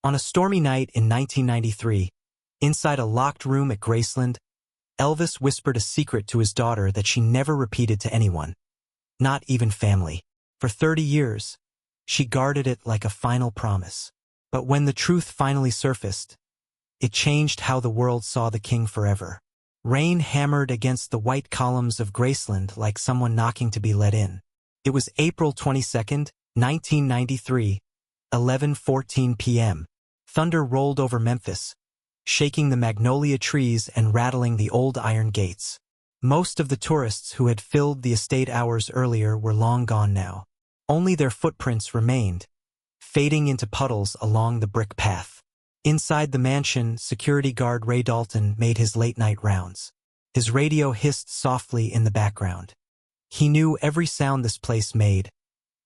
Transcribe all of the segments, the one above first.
On a stormy night in 1993, inside a locked room at Graceland, Elvis whispered a secret to his daughter that she never repeated to anyone, not even family. For 30 years, she guarded it like a final promise. But when the truth finally surfaced, it changed how the world saw the king forever. Rain hammered against the white columns of Graceland like someone knocking to be let in. It was April 22, 1993, 11:14 p.m. Thunder rolled over Memphis, shaking the magnolia trees and rattling the old iron gates. Most of the tourists who had filled the estate hours earlier were long gone now. Only their footprints remained, fading into puddles along the brick path. Inside the mansion, security guard Ray Dalton made his late-night rounds. His radio hissed softly in the background. He knew every sound this place made: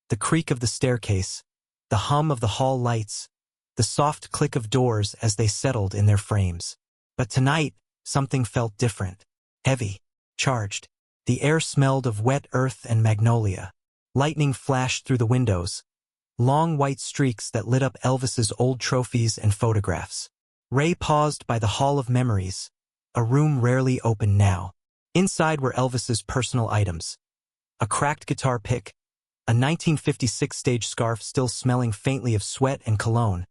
the creak of the staircase, the hum of the hall lights, the soft click of doors as they settled in their frames. But tonight, something felt different. Heavy, charged. The air smelled of wet earth and magnolia. Lightning flashed through the windows, long white streaks that lit up Elvis's old trophies and photographs. Ray paused by the Hall of Memories, a room rarely opened now. Inside were Elvis's personal items: a cracked guitar pick, a 1956 stage scarf still smelling faintly of sweat and cologne,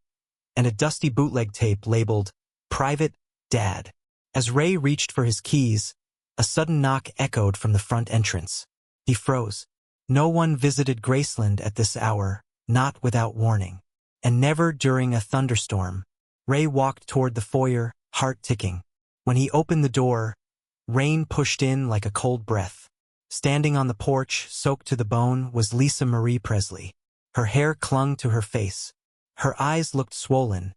and a dusty bootleg tape labeled Private Dad. As Ray reached for his keys, a sudden knock echoed from the front entrance. He froze. No one visited Graceland at this hour, not without warning. And never during a thunderstorm. Ray walked toward the foyer, heart ticking. When he opened the door, rain pushed in like a cold breath. Standing on the porch, soaked to the bone, was Lisa Marie Presley. Her hair clung to her face. Her eyes looked swollen,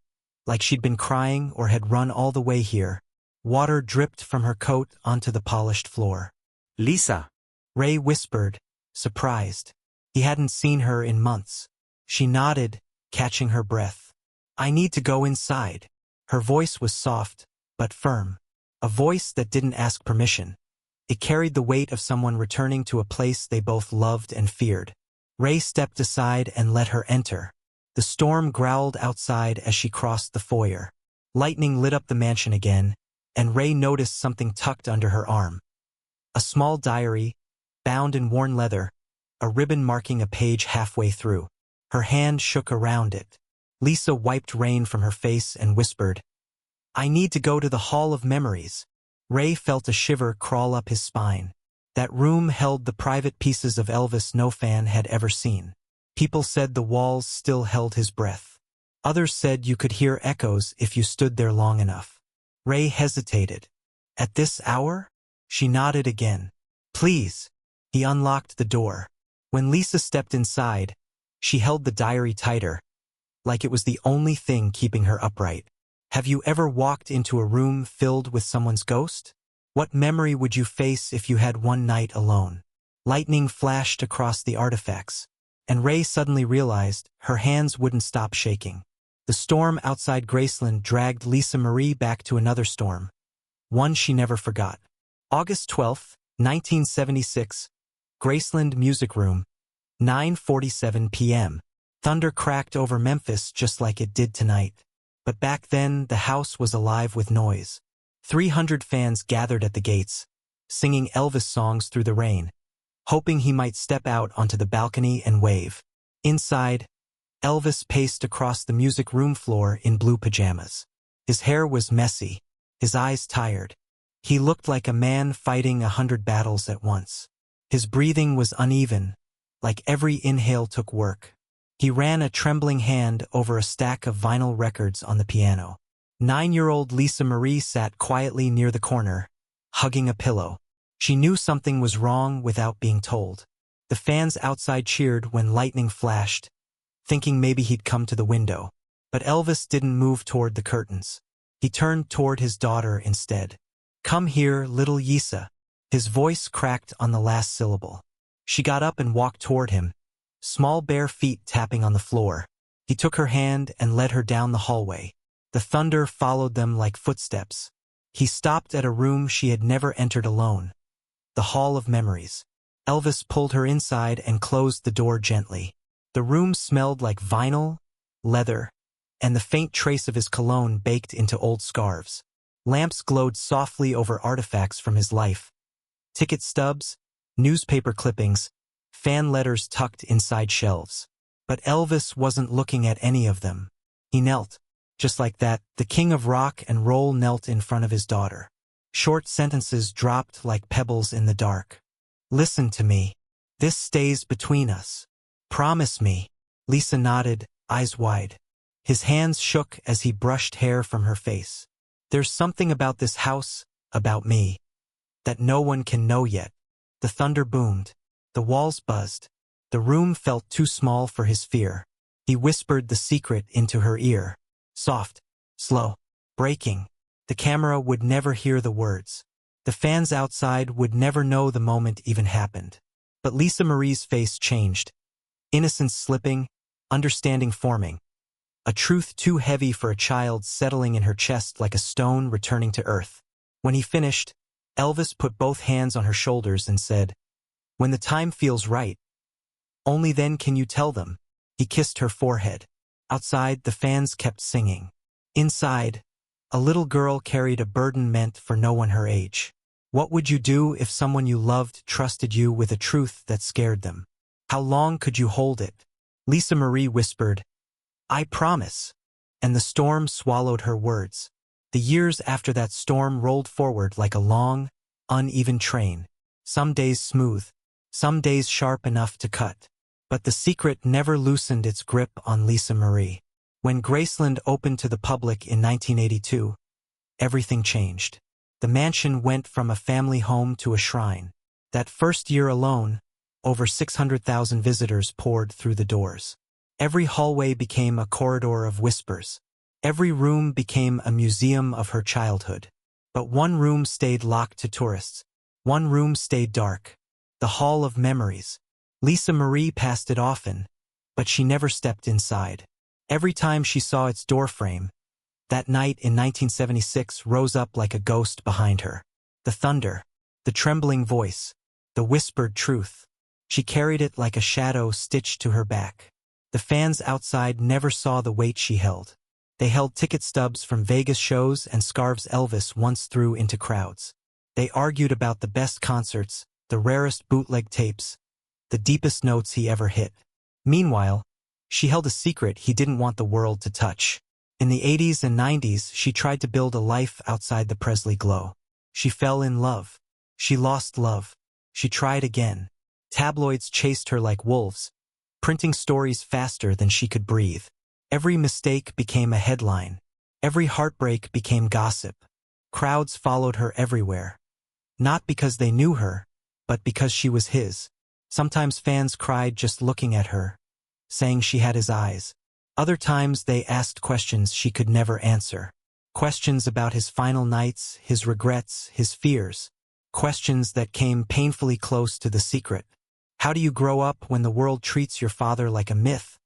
like she'd been crying or had run all the way here. Water dripped from her coat onto the polished floor. "Lisa," Ray whispered, surprised. He hadn't seen her in months. She nodded, catching her breath. "I need to go inside." Her voice was soft, but firm. A voice that didn't ask permission. It carried the weight of someone returning to a place they both loved and feared. Ray stepped aside and let her enter. The storm growled outside as she crossed the foyer. Lightning lit up the mansion again, and Ray noticed something tucked under her arm. A small diary, bound in worn leather, a ribbon marking a page halfway through. Her hand shook around it. Lisa wiped rain from her face and whispered, "I need to go to the Hall of Memories." Ray felt a shiver crawl up his spine. That room held the private pieces of Elvis no fan had ever seen. People said the walls still held his breath. Others said you could hear echoes if you stood there long enough. Ray hesitated. "At this hour?" She nodded again. "Please." He unlocked the door. When Lisa stepped inside, she held the diary tighter, like it was the only thing keeping her upright. Have you ever walked into a room filled with someone's ghost? What memory would you face if you had one night alone? Lightning flashed across the artifacts, and Ray suddenly realized her hands wouldn't stop shaking. The storm outside Graceland dragged Lisa Marie back to another storm, one she never forgot. August 12, 1976, Graceland Music Room, 9:47 p.m. Thunder cracked over Memphis just like it did tonight. But back then, the house was alive with noise. 300 fans gathered at the gates, singing Elvis songs through the rain, hoping he might step out onto the balcony and wave. Inside, Elvis paced across the music room floor in blue pajamas. His hair was messy, his eyes tired. He looked like a man fighting 100 battles at once. His breathing was uneven, like every inhale took work. He ran a trembling hand over a stack of vinyl records on the piano. 9-year-old Lisa Marie sat quietly near the corner, hugging a pillow. She knew something was wrong without being told. The fans outside cheered when lightning flashed, thinking maybe he'd come to the window. But Elvis didn't move toward the curtains. He turned toward his daughter instead. "Come here, little Lisa." His voice cracked on the last syllable. She got up and walked toward him, small bare feet tapping on the floor. He took her hand and led her down the hallway. The thunder followed them like footsteps. He stopped at a room she had never entered alone, the Hall of Memories. Elvis pulled her inside and closed the door gently. The room smelled like vinyl, leather, and the faint trace of his cologne baked into old scarves. Lamps glowed softly over artifacts from his life. Ticket stubs, newspaper clippings, fan letters tucked inside shelves. But Elvis wasn't looking at any of them. He knelt. Just like that, the king of rock and roll knelt in front of his daughter. Short sentences dropped like pebbles in the dark. "Listen to me. This stays between us. Promise me." Lisa nodded, eyes wide. His hands shook as he brushed hair from her face. "There's something about this house, about me, that no one can know yet." The thunder boomed. The walls buzzed. The room felt too small for his fear. He whispered the secret into her ear. Soft, slow, breaking. The camera would never hear the words. The fans outside would never know the moment even happened. But Lisa Marie's face changed. Innocence slipping, understanding forming. A truth too heavy for a child settling in her chest like a stone returning to earth. When he finished, Elvis put both hands on her shoulders and said, "When the time feels right, only then can you tell them." He kissed her forehead. Outside, the fans kept singing. Inside, a little girl carried a burden meant for no one her age. What would you do if someone you loved trusted you with a truth that scared them? How long could you hold it? Lisa Marie whispered, "I promise." And the storm swallowed her words. The years after that storm rolled forward like a long, uneven train. Some days smooth, some days sharp enough to cut. But the secret never loosened its grip on Lisa Marie. When Graceland opened to the public in 1982, everything changed. The mansion went from a family home to a shrine. That first year alone, over 600,000 visitors poured through the doors. Every hallway became a corridor of whispers. Every room became a museum of her childhood. But one room stayed locked to tourists. One room stayed dark. The Hall of Memories. Lisa Marie passed it often, but she never stepped inside. Every time she saw its doorframe, that night in 1976 rose up like a ghost behind her. The thunder, the trembling voice, the whispered truth. She carried it like a shadow stitched to her back. The fans outside never saw the weight she held. They held ticket stubs from Vegas shows and scarves Elvis once threw into crowds. They argued about the best concerts, the rarest bootleg tapes, the deepest notes he ever hit. Meanwhile, she held a secret he didn't want the world to touch. In the 80s and 90s, she tried to build a life outside the Presley glow. She fell in love. She lost love. She tried again. Tabloids chased her like wolves, printing stories faster than she could breathe. Every mistake became a headline. Every heartbreak became gossip. Crowds followed her everywhere. Not because they knew her, but because she was his. Sometimes fans cried just looking at her, saying she had his eyes. Other times they asked questions she could never answer. Questions about his final nights, his regrets, his fears. Questions that came painfully close to the secret. How do you grow up when the world treats your father like a myth,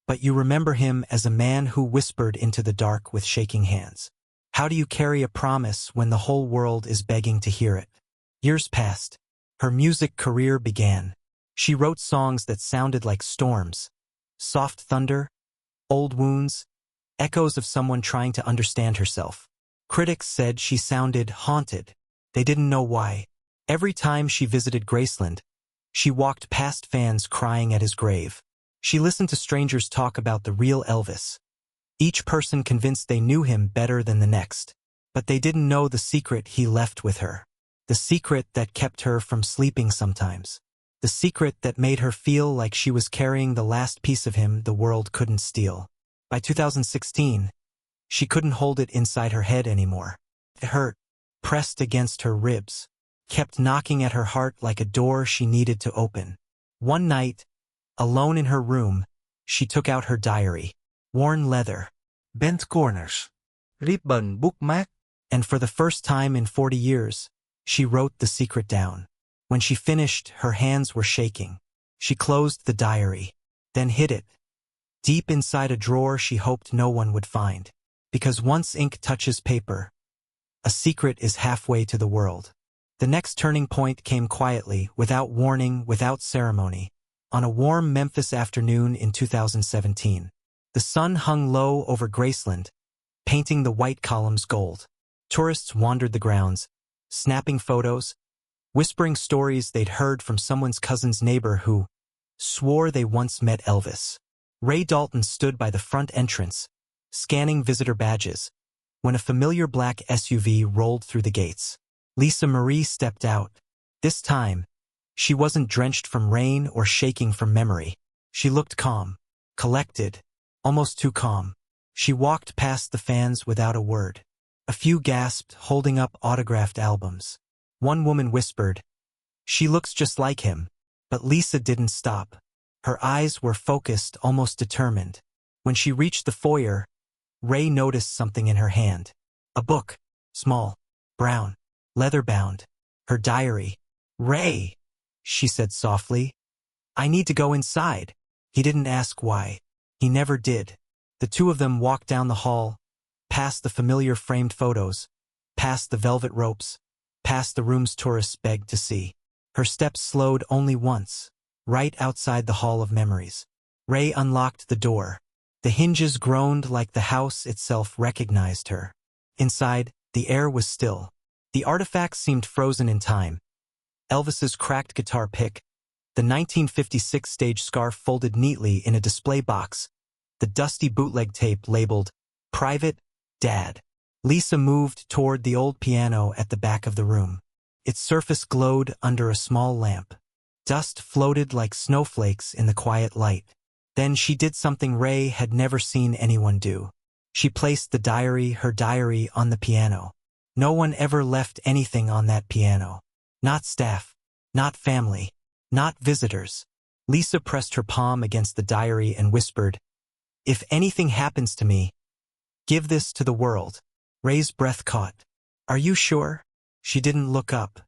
but you remember him as a man who whispered into the dark with shaking hands? How do you carry a promise when the whole world is begging to hear it? Years passed. Her music career began. She wrote songs that sounded like storms. Soft thunder, old wounds, echoes of someone trying to understand herself. Critics said she sounded haunted. They didn't know why. Every time she visited Graceland, she walked past fans crying at his grave. She listened to strangers talk about the real Elvis. Each person convinced they knew him better than the next. But they didn't know the secret he left with her. The secret that kept her from sleeping sometimes. The secret that made her feel like she was carrying the last piece of him the world couldn't steal. By 2016, she couldn't hold it inside her head anymore. It hurt, pressed against her ribs, kept knocking at her heart like a door she needed to open. One night, alone in her room, she took out her diary. Worn leather, bent corners, ribbon bookmark, and for the first time in 40 years, she wrote the secret down. When she finished, her hands were shaking. She closed the diary, then hid it, deep inside a drawer she hoped no one would find. Because once ink touches paper, a secret is halfway to the world. The next turning point came quietly, without warning, without ceremony, on a warm Memphis afternoon in 2017. The sun hung low over Graceland, painting the white columns gold. Tourists wandered the grounds, snapping photos, whispering stories they'd heard from someone's cousin's neighbor who swore they once met Elvis. Ray Dalton stood by the front entrance, scanning visitor badges, when a familiar black SUV rolled through the gates. Lisa Marie stepped out. This time, she wasn't drenched from rain or shaking from memory. She looked calm, collected, almost too calm. She walked past the fans without a word. A few gasped, holding up autographed albums. One woman whispered, "She looks just like him." But Lisa didn't stop. Her eyes were focused, almost determined. When she reached the foyer, Ray noticed something in her hand. A book, small, brown, leather-bound. Her diary. "Ray," she said softly, "I need to go inside." He didn't ask why. He never did. The two of them walked down the hall, past the familiar framed photos, past the velvet ropes, past the rooms tourists begged to see. Her steps slowed only once, right outside the Hall of Memories. Ray unlocked the door. The hinges groaned like the house itself recognized her. Inside, the air was still. The artifacts seemed frozen in time. Elvis's cracked guitar pick, the 1956 stage scarf folded neatly in a display box, the dusty bootleg tape labeled, "Private, Dad." Lisa moved toward the old piano at the back of the room. Its surface glowed under a small lamp. Dust floated like snowflakes in the quiet light. Then she did something Ray had never seen anyone do. She placed her diary, on the piano. No one ever left anything on that piano. Not staff, not family, not visitors. Lisa pressed her palm against the diary and whispered, "If anything happens to me, give this to the world." Ray's breath caught. "Are you sure?" She didn't look up.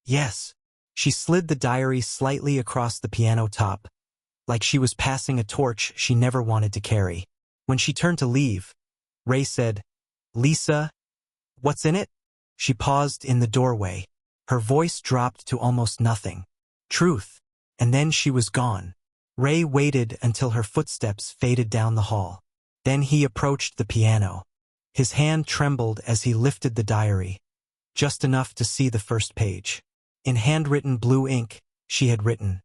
"Yes." She slid the diary slightly across the piano top, like she was passing a torch she never wanted to carry. When she turned to leave, Ray said, "Lisa, what's in it?" She paused in the doorway. Her voice dropped to almost nothing. "Truth." And then she was gone. Ray waited until her footsteps faded down the hall. Then he approached the piano. His hand trembled as he lifted the diary, just enough to see the first page. In handwritten blue ink, she had written,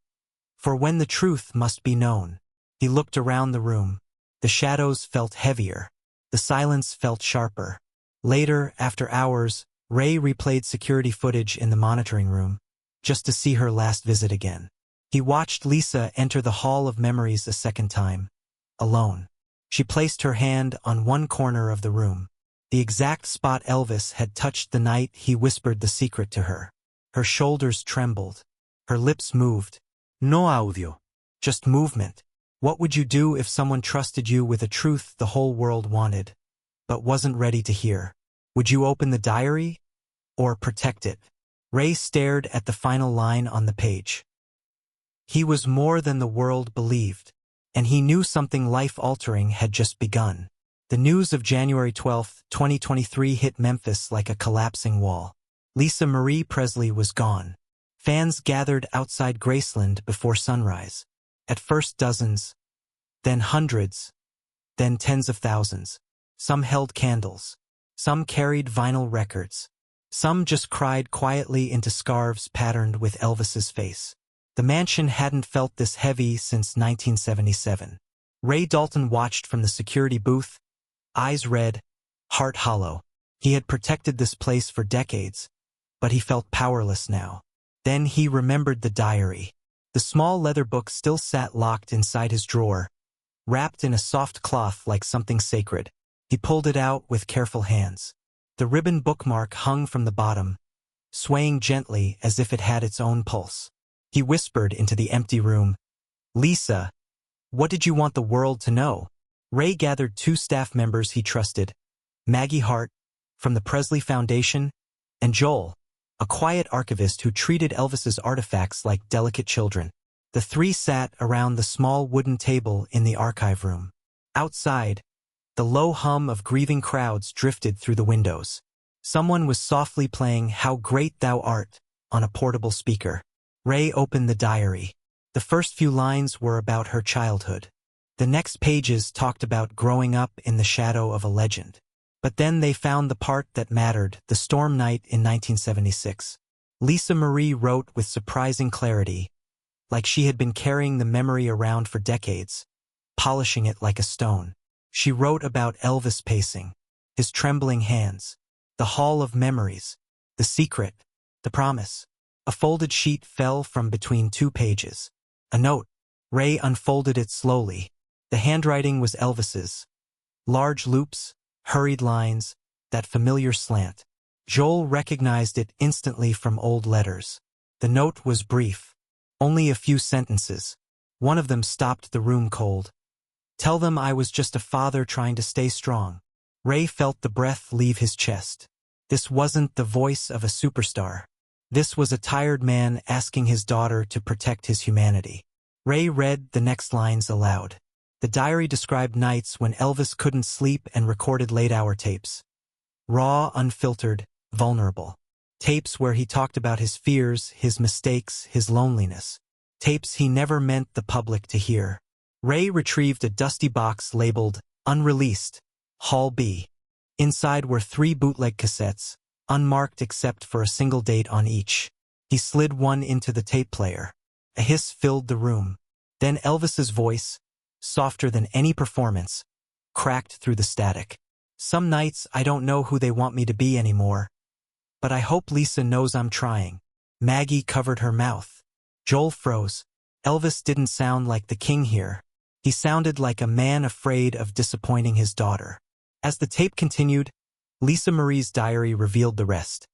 "For when the truth must be known." He looked around the room. The shadows felt heavier. The silence felt sharper. Later, after hours, Ray replayed security footage in the monitoring room, just to see her last visit again. He watched Lisa enter the Hall of Memories a second time, alone. She placed her hand on one corner of the room, the exact spot Elvis had touched the night he whispered the secret to her. Her shoulders trembled. Her lips moved. No audio. Just movement. What would you do if someone trusted you with a truth the whole world wanted, but wasn't ready to hear? Would you open the diary? Or protect it? Ray stared at the final line on the page. He was more than the world believed, and he knew something life-altering had just begun. The news of January 12, 2023 hit Memphis like a collapsing wall. Lisa Marie Presley was gone. Fans gathered outside Graceland before sunrise. At first dozens, then hundreds, then tens of thousands. Some held candles. Some carried vinyl records. Some just cried quietly into scarves patterned with Elvis's face. The mansion hadn't felt this heavy since 1977. Ray Dalton watched from the security booth, eyes red, heart hollow. He had protected this place for decades, but he felt powerless now. Then he remembered the diary. The small leather book still sat locked inside his drawer, wrapped in a soft cloth like something sacred. He pulled it out with careful hands. The ribbon bookmark hung from the bottom, swaying gently as if it had its own pulse. He whispered into the empty room, "Lisa, what did you want the world to know?" Ray gathered two staff members he trusted, Maggie Hart, from the Presley Foundation, and Joel, a quiet archivist who treated Elvis's artifacts like delicate children. The three sat around the small wooden table in the archive room. Outside, the low hum of grieving crowds drifted through the windows. Someone was softly playing "How Great Thou Art" on a portable speaker. Ray opened the diary. The first few lines were about her childhood. The next pages talked about growing up in the shadow of a legend. But then they found the part that mattered, the storm night in 1976. Lisa Marie wrote with surprising clarity, like she had been carrying the memory around for decades, polishing it like a stone. She wrote about Elvis pacing, his trembling hands, the hall of memories, the secret, the promise. A folded sheet fell from between two pages. A note. Ray unfolded it slowly. The handwriting was Elvis's. Large loops, hurried lines, that familiar slant. Joel recognized it instantly from old letters. The note was brief. Only a few sentences. One of them stopped the room cold. Tell them I was just a father trying to stay strong. Ray felt the breath leave his chest. This wasn't the voice of a superstar. This was a tired man asking his daughter to protect his humanity. Ray read the next lines aloud. The diary described nights when Elvis couldn't sleep and recorded late-hour tapes. Raw, unfiltered, vulnerable. Tapes where he talked about his fears, his mistakes, his loneliness. Tapes he never meant the public to hear. Ray retrieved a dusty box labeled Unreleased, Hall B. Inside were 3 bootleg cassettes, unmarked except for a single date on each. He slid one into the tape player. A hiss filled the room. Then Elvis's voice, softer than any performance, cracked through the static. Some nights I don't know who they want me to be anymore. But I hope Lisa knows I'm trying. Maggie covered her mouth. Joel froze. Elvis didn't sound like the king here. He sounded like a man afraid of disappointing his daughter. As the tape continued, Lisa Marie's diary revealed the rest.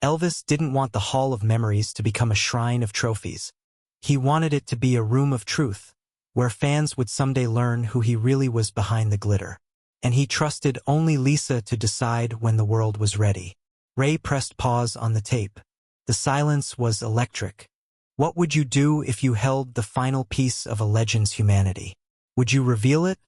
Elvis didn't want the Hall of Memories to become a shrine of trophies. He wanted it to be a room of truth, where fans would someday learn who he really was behind the glitter. And he trusted only Lisa to decide when the world was ready. Ray pressed pause on the tape. The silence was electric. What would you do if you held the final piece of a legend's humanity? Would you reveal it,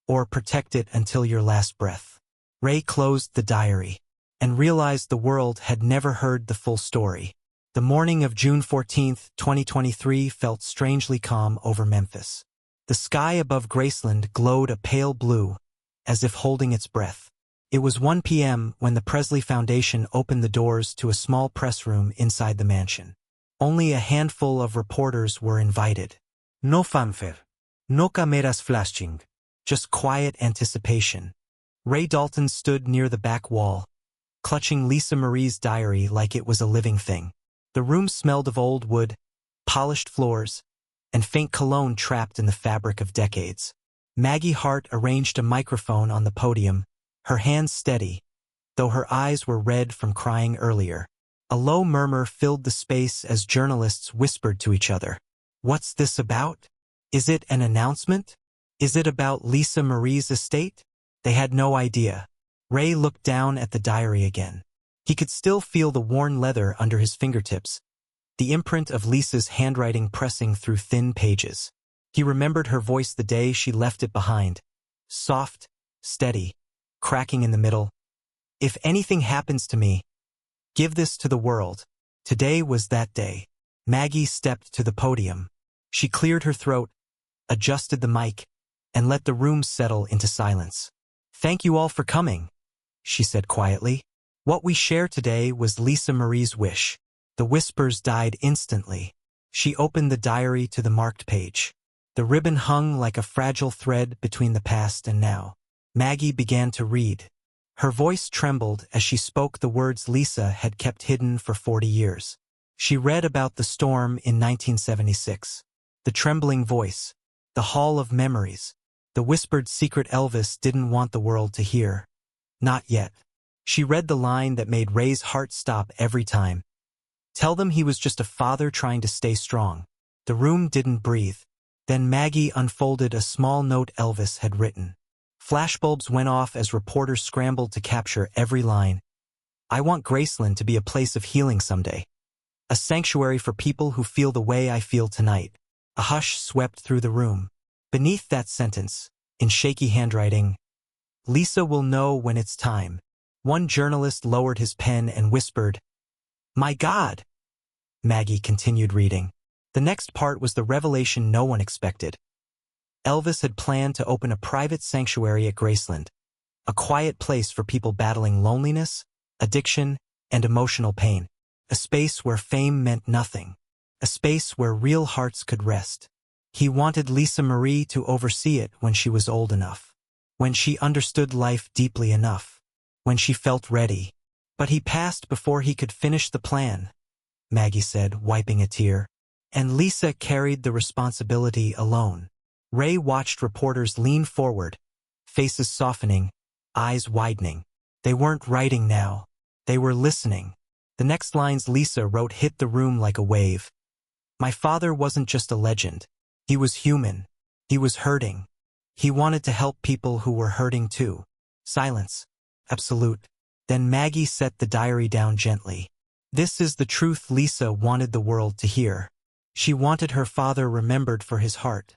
or protect it until your last breath? Ray closed the diary and realized the world had never heard the full story. The morning of June 14, 2023 felt strangely calm over Memphis. The sky above Graceland glowed a pale blue, as if holding its breath. It was 1 p.m. when the Presley Foundation opened the doors to a small press room inside the mansion. Only a handful of reporters were invited. No fanfare. No cameras flashing. Just quiet anticipation. Ray Dalton stood near the back wall, clutching Lisa Marie's diary like it was a living thing. The room smelled of old wood, polished floors, and faint cologne trapped in the fabric of decades. Maggie Hart arranged a microphone on the podium, her hands steady, though her eyes were red from crying earlier. A low murmur filled the space as journalists whispered to each other. What's this about? Is it an announcement? Is it about Lisa Marie's estate? They had no idea. Ray looked down at the diary again. He could still feel the worn leather under his fingertips, the imprint of Lisa's handwriting pressing through thin pages. He remembered her voice the day she left it behind. Soft, steady, cracking in the middle. If anything happens to me, give this to the world. Today was that day. Maggie stepped to the podium. She cleared her throat, adjusted the mic, and let the room settle into silence. Thank you all for coming, she said quietly. What we share today was Lisa Marie's wish. The whispers died instantly. She opened the diary to the marked page. The ribbon hung like a fragile thread between the past and now. Maggie began to read. Her voice trembled as she spoke the words Lisa had kept hidden for 40 years. She read about the storm in 1976. The trembling voice. The Hall of Memories. The whispered secret Elvis didn't want the world to hear. Not yet. She read the line that made Ray's heart stop every time. Tell them he was just a father trying to stay strong. The room didn't breathe. Then Maggie unfolded a small note Elvis had written. Flashbulbs went off as reporters scrambled to capture every line. I want Graceland to be a place of healing someday. A sanctuary for people who feel the way I feel tonight. A hush swept through the room. Beneath that sentence, in shaky handwriting, Lisa will know when it's time. One journalist lowered his pen and whispered, My God! Maggie continued reading. The next part was the revelation no one expected. Elvis had planned to open a private sanctuary at Graceland, a quiet place for people battling loneliness, addiction, and emotional pain. A space where fame meant nothing. A space where real hearts could rest. He wanted Lisa Marie to oversee it when she was old enough. When she understood life deeply enough. When she felt ready. But he passed before he could finish the plan, Maggie said, wiping a tear. And Lisa carried the responsibility alone. Ray watched reporters lean forward, faces softening, eyes widening. They weren't writing now. They were listening. The next lines Lisa wrote hit the room like a wave. My father wasn't just a legend. He was human. He was hurting. He wanted to help people who were hurting too. Silence. Absolute. Then Maggie set the diary down gently. This is the truth Lisa wanted the world to hear. She wanted her father remembered for his heart,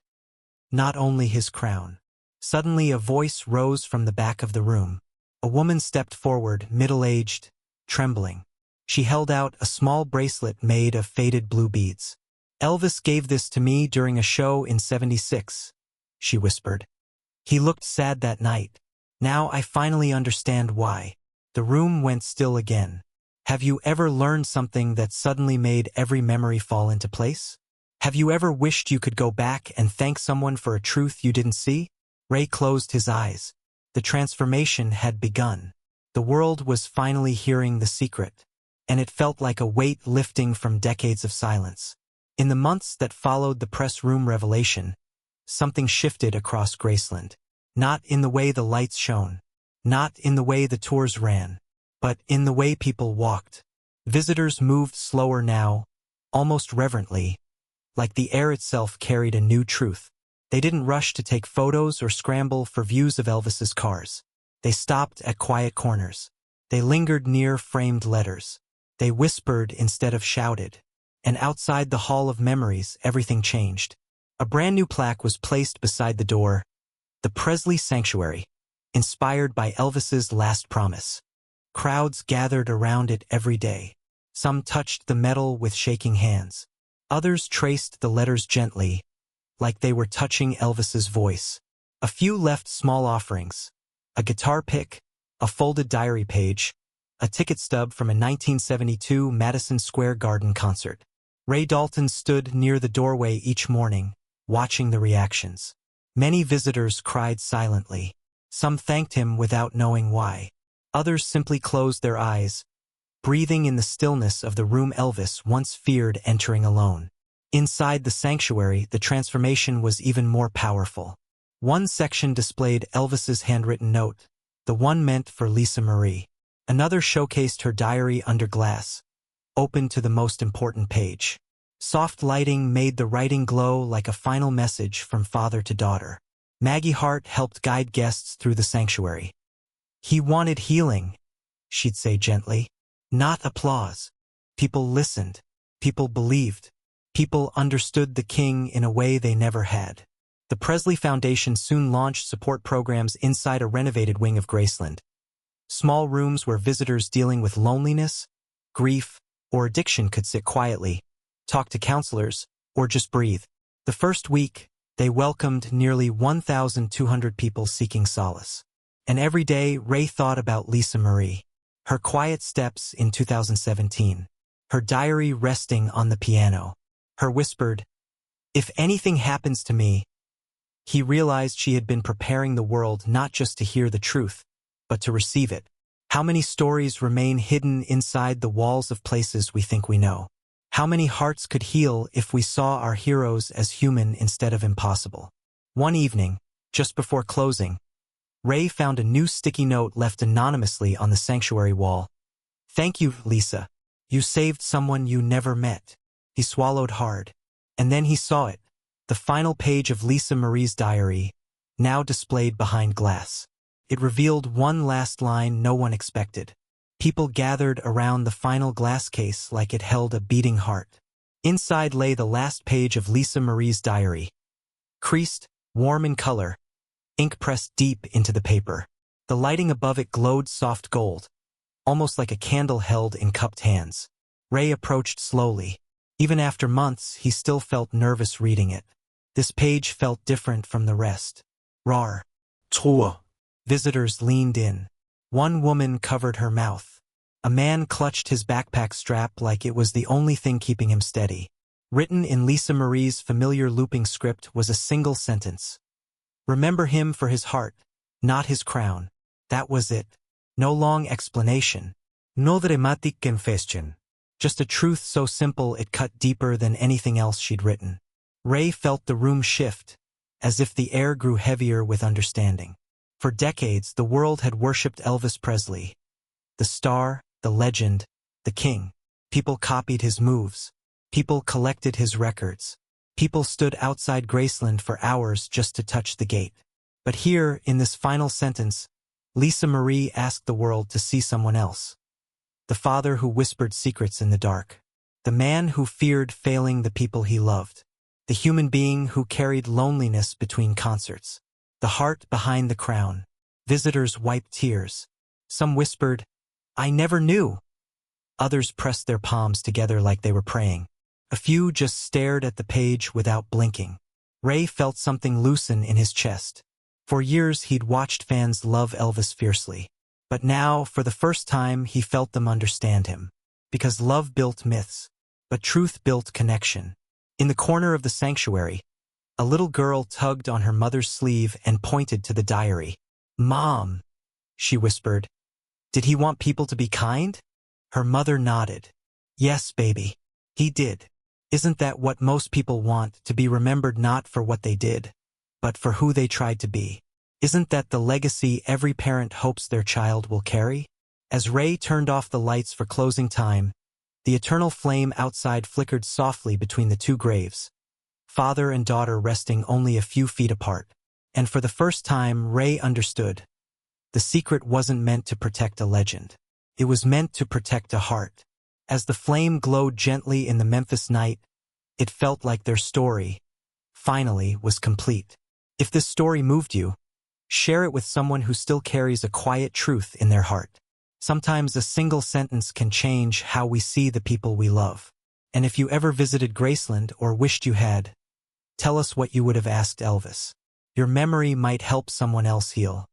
not only his crown. Suddenly a voice rose from the back of the room. A woman stepped forward, middle-aged, trembling. She held out a small bracelet made of faded blue beads. Elvis gave this to me during a show in '76, she whispered. He looked sad that night. Now I finally understand why. The room went still again. Have you ever learned something that suddenly made every memory fall into place? Have you ever wished you could go back and thank someone for a truth you didn't see? Ray closed his eyes. The transformation had begun. The world was finally hearing the secret, and it felt like a weight lifting from decades of silence. In the months that followed the press room revelation, something shifted across Graceland. Not in the way the lights shone, not in the way the tours ran, but in the way people walked. Visitors moved slower now, almost reverently, like the air itself carried a new truth. They didn't rush to take photos or scramble for views of Elvis's cars. They stopped at quiet corners. They lingered near framed letters. They whispered instead of shouted. And outside the Hall of Memories, everything changed. A brand new plaque was placed beside the door, the Presley Sanctuary, inspired by Elvis's last promise. Crowds gathered around it every day. Some touched the metal with shaking hands. Others traced the letters gently, like they were touching Elvis's voice. A few left small offerings, a guitar pick, a folded diary page, a ticket stub from a 1972 Madison Square Garden concert. Ray Dalton stood near the doorway each morning, watching the reactions. Many visitors cried silently. Some thanked him without knowing why. Others simply closed their eyes, breathing in the stillness of the room Elvis once feared entering alone. Inside the sanctuary, the transformation was even more powerful. One section displayed Elvis's handwritten note, the one meant for Lisa Marie. Another showcased her diary under glass, open to the most important page. Soft lighting made the writing glow like a final message from father to daughter. Maggie Hart helped guide guests through the sanctuary. He wanted healing, she'd say gently, not applause. People listened. People believed. People understood the king in a way they never had. The Presley Foundation soon launched support programs inside a renovated wing of Graceland. Small rooms where visitors dealing with loneliness, grief, or addiction could sit quietly, talk to counselors, or just breathe. The first week, they welcomed nearly 1,200 people seeking solace. And every day, Ray thought about Lisa Marie. Her quiet steps in 2017. Her diary resting on the piano. Her whispered, "If anything happens to me." He realized she had been preparing the world not just to hear the truth, but to receive it. How many stories remain hidden inside the walls of places we think we know? How many hearts could heal if we saw our heroes as human instead of impossible? One evening, just before closing, Ray found a new sticky note left anonymously on the sanctuary wall. "Thank you, Lisa. You saved someone you never met." He swallowed hard. And then he saw it, the final page of Lisa Marie's diary, now displayed behind glass. It revealed one last line no one expected. People gathered around the final glass case like it held a beating heart. Inside lay the last page of Lisa Marie's diary. Creased, warm in color, ink pressed deep into the paper. The lighting above it glowed soft gold, almost like a candle held in cupped hands. Ray approached slowly. Even after months, he still felt nervous reading it. This page felt different from the rest. Rar. Truer. Visitors leaned in. One woman covered her mouth. A man clutched his backpack strap like it was the only thing keeping him steady. Written in Lisa Marie's familiar looping script was a single sentence. Remember him for his heart, not his crown. That was it. No long explanation. No dramatic confession. Just a truth so simple it cut deeper than anything else she'd written. Ray felt the room shift, as if the air grew heavier with understanding. For decades, the world had worshipped Elvis Presley. The star, the legend, the king. People copied his moves. People collected his records. People stood outside Graceland for hours just to touch the gate. But here, in this final sentence, Lisa Marie asked the world to see someone else. The father who whispered secrets in the dark. The man who feared failing the people he loved. The human being who carried loneliness between concerts. The heart behind the crown. Visitors wiped tears. Some whispered, "I never knew." Others pressed their palms together like they were praying. A few just stared at the page without blinking. Ray felt something loosen in his chest. For years he'd watched fans love Elvis fiercely. But now, for the first time, he felt them understand him. Because love built myths, but truth built connection. In the corner of the sanctuary, a little girl tugged on her mother's sleeve and pointed to the diary. "Mom," she whispered, "did he want people to be kind?" Her mother nodded. "Yes, baby, he did. Isn't that what most people want, to be remembered not for what they did, but for who they tried to be? Isn't that the legacy every parent hopes their child will carry?" As Ray turned off the lights for closing time, the eternal flame outside flickered softly between the two graves, father and daughter resting only a few feet apart. And for the first time, Ray understood. The secret wasn't meant to protect a legend. It was meant to protect a heart. As the flame glowed gently in the Memphis night, it felt like their story, finally, was complete. If this story moved you, share it with someone who still carries a quiet truth in their heart. Sometimes a single sentence can change how we see the people we love. And if you ever visited Graceland or wished you had, tell us what you would have asked Elvis. Your memory might help someone else heal.